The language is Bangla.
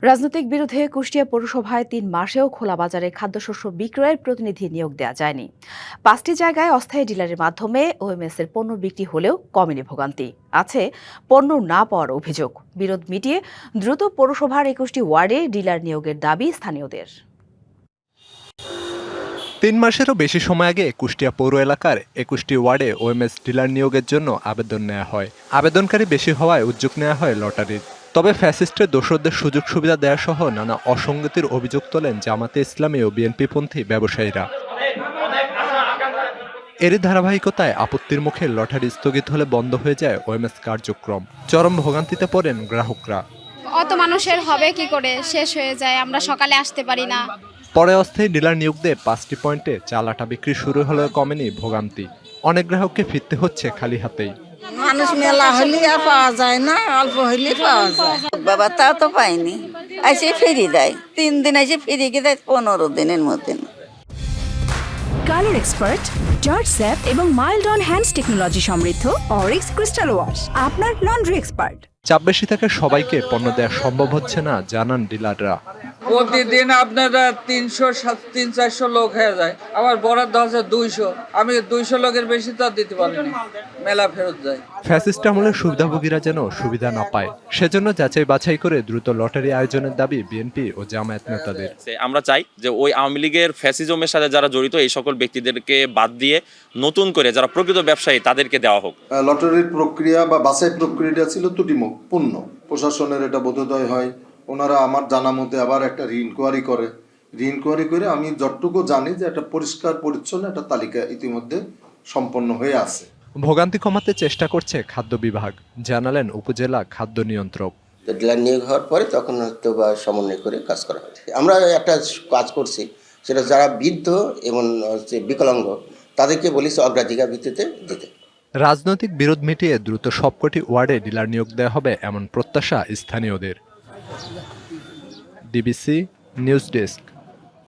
রাজনৈতিক বিরোধে কুষ্টিয়া পৌরসভায় ৩ মাসেও খোলা বাজারে খাদ্যশস্য বিক্রয়ের প্রতিনিধি নিয়োগ দেওয়া যায়নি। ৫টি জায়গায় অস্থায়ী ডিলারের মাধ্যমে ওএমএস এর পণ্য বিক্রি হলেও কমেনি ভোগান্তি। আছে পণ্য না পাওয়ার অভিযোগ। বিরোধ মিটিয়ে দ্রুত পৌরসভার ২১টি ওয়ার্ডে ডিলার নিয়োগের দাবি স্থানীয়দের। ৩ মাসেরও বেশি সময় আগে কুষ্টিয়া পৌর এলাকার ২১টি ওয়ার্ডে ওএমএস ডিলার নিয়োগের জন্য আবেদন নেওয়া হয়। আবেদনকারী বেশি হওয়ায় উদ্যোগ নেওয়া হয় লটারির। তবে ফ্যাসিস্টের দোসরদের সুযোগ সুবিধা দেওয়া সহ নানা অসঙ্গতির অভিযোগ তোলেন জামাতে ইসলামী ও বিএনপিপন্থী ব্যবসায়ীরা। এরই ধারাবাহিকতায় আপত্তির মুখে লটারি স্থগিত হলে বন্ধ হয়ে যায় ওএমএস কার্যক্রম। চরম ভোগান্তিতে পড়েন গ্রাহকরা। অত মানুষের হবে কি করে, শেষ হয়ে যায়, আমরা সকালে আসতে পারি না। পরে অস্থায়ী ডিলার নিয়োগ দিয়ে 5টি পয়েন্টে চাল আটা বিক্রি শুরু হলেও কমেনি ভোগান্তি। অনেক গ্রাহককে ফিরতে হচ্ছে খালি হাতেই। মানুষ মেলা হলে আর পাওয়া যায় না, অল্প হলে পাওয়া যায়। বাবা তা তো পাইনি, এসে ফিরি দেয় 3 দিন, এসে ফিরি গিয়ে দেয় 15 দিনের মধ্যে। কালার এক্সপার্ট, জর্জ স্যাপ এবং মাইল্ড অন হ্যান্ডস টেকনোলজি সমৃদ্ধ অরিক্স ক্রিস্টাল ওয়াশ আপনার লন্ড্রি এক্সপার্ট। চাপ বেশি থাকে সবাইকে পণ্য দেওয়া সম্ভব হচ্ছে না, জানান ডিলাররা। প্রতিদিন আপনারা 300-400 লোক হয়ে যায়, আবার বরাদ্দ আছে 200। আমি 200 লোকের বেশি তো আর দিতে পারিনি, মেলা ফেরত যায়। ফ্যাসিস্ট আমলের সুবিধাভোগীরা যেন সুবিধা না পায়, সেজন্য যাচাই বাছাই করে দ্রুত লটারি আয়োজনের দাবি বিএনপি ও জামায়াত নেতাদের। আমরা চাই যে ওই আওয়ামী লীগের ফ্যাসিজমের সাথে যারা জড়িত এই সকল ব্যক্তিদেরকে বাদ দিয়ে নতুন করে যারা প্রকৃত ব্যবসায়ী তাদেরকে দেওয়া হোক। লটারির প্রক্রিয়া বা বাছাই প্রক্রিয়াটা ছিল ত্রুটিপূর্ণ। প্রশাসনের এটা বোধোদয় হয়। ওনারা আমার জানা মতে আবার একটা রি-ইনকোয়ারি করে আমি যতটুকু জানি যে একটা পরিষ্কার পরিচ্ছন্ন একটা তালিকা ইতিমধ্যে সম্পন্ন হয়ে আছে। ভোগান্তি কমাতে চেষ্টা করছে খাদ্য বিভাগ, জানালেন উপজেলা খাদ্য নিয়ন্ত্রক। ডিলার নিয়োগ হওয়ার পরে তখন হয়তো বা সমন্বয় করে কাজ করা হয়। আমরা একটা কাজ করছি, সেটা যারা বৃদ্ধ এবং বিকলাঙ্গ তাদেরকে বলেছি অগ্রাধিকার ভিত্তিতে দিতে। রাজনৈতিক বিরোধ মিটিয়ে দ্রুত সবকটি ওয়ার্ডে ডিলার নিয়োগ দেওয়া হবে এমন প্রত্যাশা স্থানীয়দের। DBC news desk.